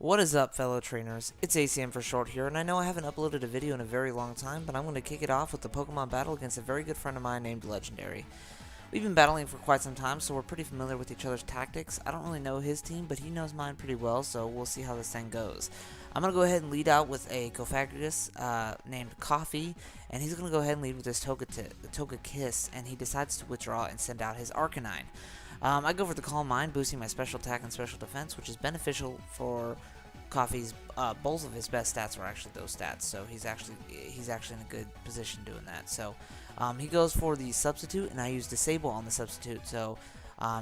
What is up, fellow trainers? It's ACM for short here, and I know I haven't uploaded a video in a very long time, but I'm going to kick it off with the Pokemon battle against a very good friend of mine named Legendary. We've been battling for quite some time, so we're pretty familiar with each other's tactics. I don't really know his team, but he knows mine pretty well, so we'll see how this thing goes. I'm going to go ahead and lead out with a Cofagrigus named Coffee, and he's going to go ahead and lead with his Togekiss, and he decides to withdraw and send out his Arcanine. I go for the Calm Mind, boosting my special attack and special defense, which is beneficial for Coffee's. Both of his best stats are actually those stats, so he's actually in a good position doing that. So he goes for the Substitute, and I use Disable on the Substitute. So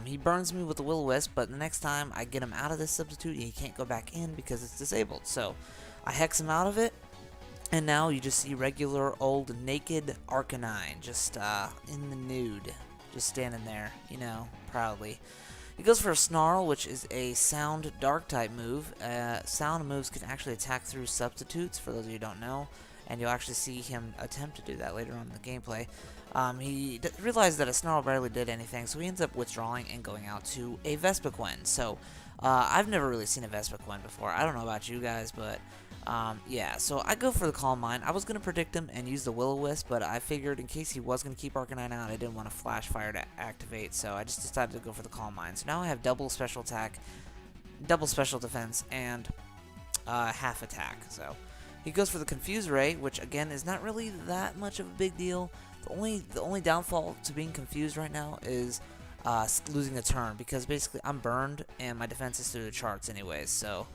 he burns me with the Will-O-Wisp, but the next time I get him out of this Substitute, he can't go back in because it's disabled. So I hex him out of it. And now you just see regular old naked Arcanine, just in the nude. Just standing there, you know, proudly. He goes for a Snarl, which is a Sound Dark type move. Sound moves can actually attack through substitutes, for those of you who don't know, and you'll actually see him attempt to do that later on in the gameplay. He realized that a Snarl barely did anything, so he ends up withdrawing and going out to a Vespiquen. So I've never really seen a Vespiquen before. I don't know about you guys, but yeah, so I go for the Calm Mind. I was going to predict him and use the Will-O-Wisp, but I figured in case he was going to keep Arcanine out, I didn't want a Flash Fire to activate, so I just decided to go for the Calm Mind. So now I have double special attack, double special defense, and half attack. So he goes for the Confuse Ray, which again is not really that much of a big deal. The only downfall to being confused right now is losing a turn, because basically I'm burned and my defense is through the charts anyways, so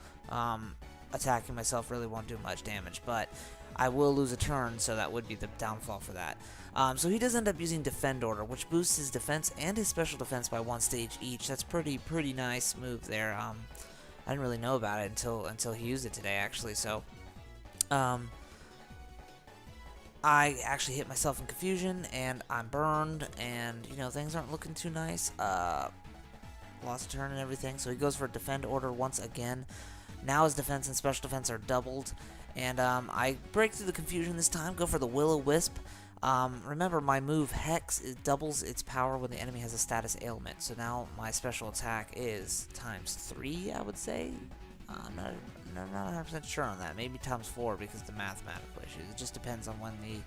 attacking myself really won't do much damage, but I will lose a turn, so that would be the downfall for that. So he does end up using Defend Order, which boosts his defense and his special defense by 1 stage each. That's pretty nice move there. I didn't really know about it until he used it today, actually. So I actually hit myself in confusion, and I'm burned, and you know, things aren't looking too nice. Lost a turn and everything, so he goes for Defend Order once again. Now his defense and special defense are doubled, and I break through the confusion this time, go for the Will-O-Wisp. Remember, my move Hex, it doubles its power when the enemy has a status ailment, so now my special attack is ×3, I would say. I'm not 100% sure on that, maybe ×4 because of the mathematical issues. It just depends on when the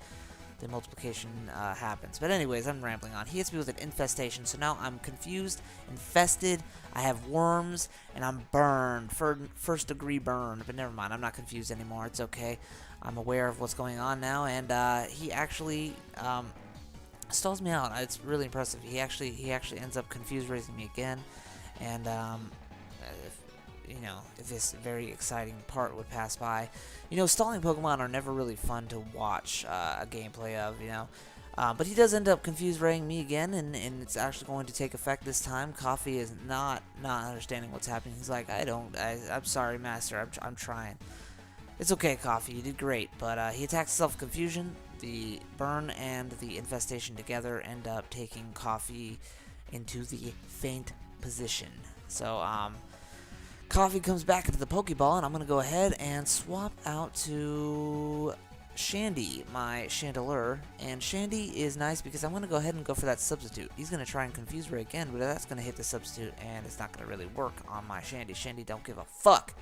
multiplication happens. But anyways, I'm rambling on. He hits me with an Infestation, so now I'm confused, infested, I have worms, and I'm burned, first degree burned. But never mind, I'm not confused anymore. It's okay. I'm aware of what's going on now, and he actually stalls me out. It's really impressive. He actually ends up confused raising me again, and if this very exciting part would pass by. You know, stalling Pokemon are never really fun to watch a gameplay of, you know. But he does end up confused raying me again, and it's actually going to take effect this time. Coffee is not understanding what's happening. He's like, I'm sorry, Master, I'm trying. It's okay, Coffee, you did great. But he attacks Self-Confusion. The Burn and the Infestation together end up taking Coffee into the faint position. So, Coffee comes back into the Pokeball, and I'm going to go ahead and swap out to Shandy, my Chandelure. And Shandy is nice because I'm going to go ahead and go for that Substitute. He's going to try and Confuse Ray again, but that's going to hit the Substitute, and it's not going to really work on my Shandy. Shandy don't give a fuck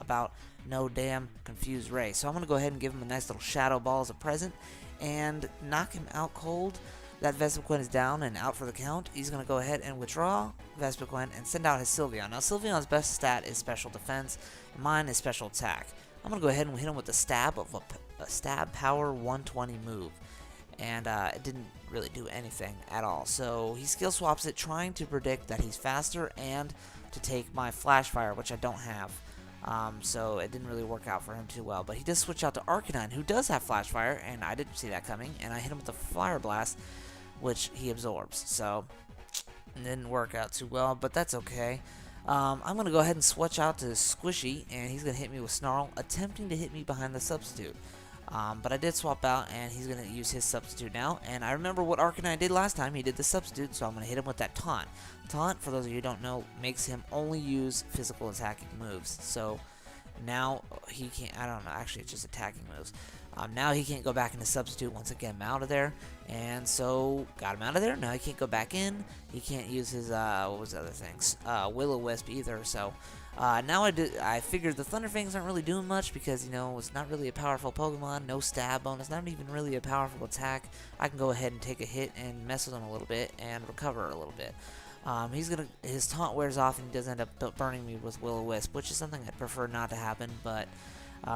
about no damn Confuse Ray. So I'm going to go ahead and give him a nice little Shadow Ball as a present and knock him out cold. That Vespiquen is down and out for the count. He's going to go ahead and withdraw Vespiquen and send out his Sylveon. Now, Sylveon's best stat is special defense, and mine is special attack. I'm going to go ahead and hit him with a stab of a stab power 120 move, and it didn't really do anything at all. So he skill swaps it, trying to predict that he's faster and to take my Flash Fire, which I don't have. So it didn't really work out for him too well. But he does switch out to Arcanine, who does have Flash Fire, and I didn't see that coming. And I hit him with a Fire Blast, which he absorbs. So it didn't work out too well, but that's okay. I'm going to go ahead and switch out to Squishy, and he's going to hit me with Snarl, attempting to hit me behind the Substitute. But I did swap out, and he's going to use his Substitute now. And I remember what Arcanine did last time. He did the Substitute, so I'm going to hit him with that Taunt. Taunt, for those of you who don't know, makes him only use physical attacking moves. So now he can't, I don't know, actually it's just attacking moves. Now he can't go back into substitute once I get him out of there, and so got him out of there. Now he can't go back in. He can't use his what was the other things? Will-O-Wisp either. So now I figured the Thunderfangs aren't really doing much because it's not really a powerful Pokemon. No stab bonus, not even really a powerful attack. I can go ahead and take a hit and mess with him a little bit and recover a little bit. His taunt wears off and he does end up burning me with Will-O-Wisp, which is something I'd prefer not to happen, but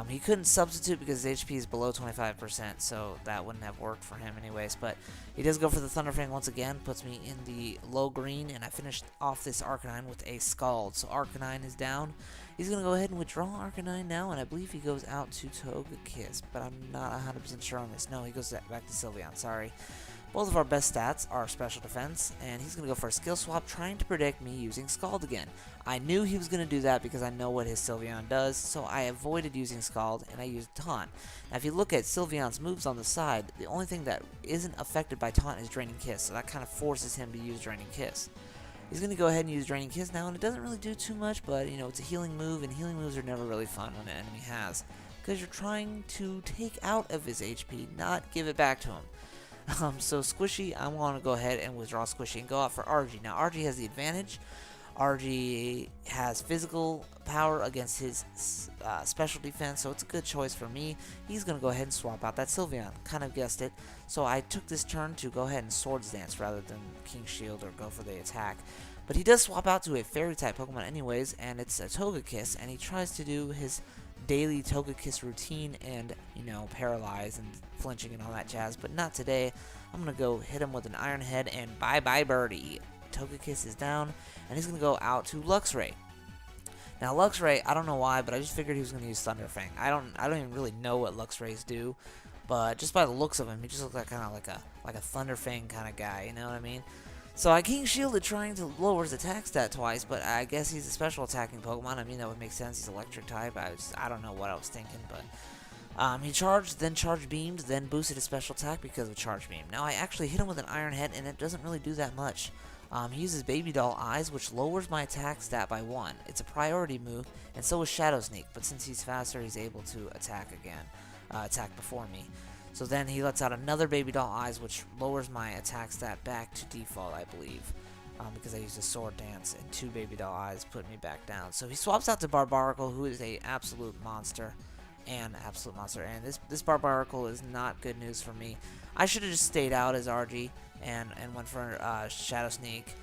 he couldn't substitute because his HP is below 25%, so that wouldn't have worked for him anyways. But he does go for the Thunderfang once again, puts me in the low green, and I finished off this Arcanine with a Scald. So Arcanine is down. He's going to go ahead and withdraw Arcanine now, and I believe he goes out to Togekiss, but I'm not 100% sure on this. No, he goes back to Sylveon, sorry. Both of our best stats are special defense, and he's going to go for a skill swap, trying to predict me using Scald again. I knew he was going to do that because I know what his Sylveon does, so I avoided using Scald, and I used Taunt. Now, if you look at Sylveon's moves on the side, the only thing that isn't affected by Taunt is Draining Kiss, so that kind of forces him to use Draining Kiss. He's going to go ahead and use Draining Kiss now, and it doesn't really do too much, but, it's a healing move, and healing moves are never really fun when an enemy has, because you're trying to take out of his HP, not give it back to him. So Squishy, I want to go ahead and withdraw Squishy and go out for RG. Now RG has the advantage. RG has physical power against his special defense, so it's a good choice for me. He's going to go ahead and swap out that Sylveon. Kind of guessed it. So I took this turn to go ahead and Swords Dance rather than King Shield or go for the attack. But he does swap out to a Fairy-type Pokemon anyways, and it's a Togekiss, and he tries to do his daily Togekiss routine and, paralyze and flinching and all that jazz, but not today. I'm going to go hit him with an Iron Head and bye-bye birdie. Togekiss is down, and he's going to go out to Luxray. Now Luxray, I don't know why, but I just figured he was going to use Thunderfang. I don't even really know what Luxrays do, but just by the looks of him, he just looks like kind of like a Thunderfang kind of guy, you know what I mean? So I King Shielded trying to lower his attack stat twice, but I guess he's a special attacking Pokemon. I mean, that would make sense. He's electric type. I don't know what I was thinking, but he charged, then charge beamed, then boosted his special attack because of charge beam. Now I actually hit him with an Iron Head, and it doesn't really do that much. He uses Baby Doll Eyes, which lowers my attack stat by 1. It's a priority move, and so is Shadow Sneak, but since he's faster, he's able to attack again, attack before me. So then he lets out another Baby Doll Eyes, which lowers my attack stat back to default, I believe. Because I used a Sword Dance, and 2 Baby Doll Eyes put me back down. So he swaps out to Barbaracle, who is a absolute monster. And this Barbaracle is not good news for me. I should have just stayed out as RG and went for Shadow Sneak.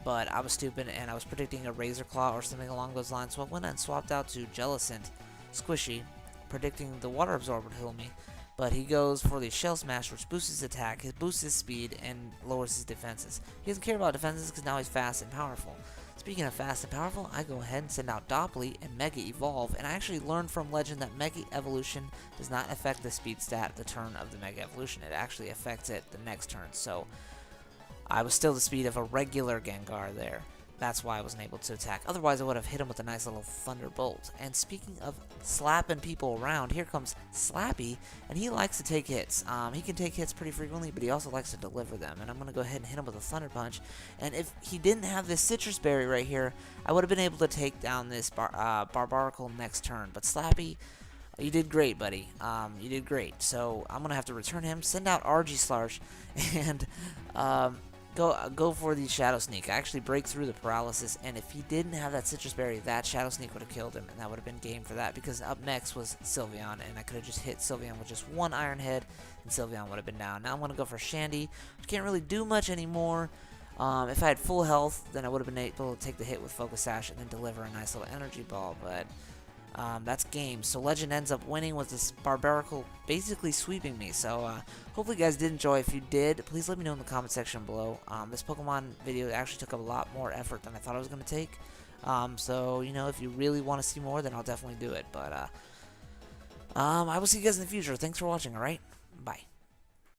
But I was stupid, and I was predicting a Razor Claw or something along those lines. So I went and swapped out to Jellicent Squishy, predicting the Water Absorb would heal me. But he goes for the Shell Smash, which boosts his attack, boosts his speed, and lowers his defenses. He doesn't care about defenses because now he's fast and powerful. Speaking of fast and powerful, I go ahead and send out Dopply and Mega Evolve, and I actually learned from Legend that Mega Evolution does not affect the speed stat at the turn of the Mega Evolution. It actually affects it the next turn, so I was still the speed of a regular Gengar there. That's why I wasn't able to attack. Otherwise, I would have hit him with a nice little Thunderbolt. And speaking of slapping people around, here comes Slappy, and he likes to take hits. He can take hits pretty frequently, but he also likes to deliver them. And I'm going to go ahead and hit him with a Thunder Punch. And if he didn't have this Citrus Berry right here, I would have been able to take down this Barbaracle next turn. But Slappy, you did great, buddy. You did great. So I'm going to have to return him, send out RG Slarsh, and Go for the Shadow Sneak. I actually break through the paralysis, and if he didn't have that Citrus Berry, that Shadow Sneak would have killed him, and that would have been game for that, because up next was Sylveon, and I could have just hit Sylveon with just 1 Iron Head, and Sylveon would have been down. Now I'm going to go for Shandy, which can't really do much anymore. If I had full health, then I would have been able to take the hit with Focus Sash and then deliver a nice little Energy Ball, but that's game. So Legend ends up winning with this Barbaracle basically sweeping me. So hopefully you guys did enjoy. If you did, please let me know in the comment section below. This Pokemon video actually took a lot more effort than I thought it was going to take. So, if you really want to see more, then I'll definitely do it. But I will see you guys in the future. Thanks for watching, alright? Bye.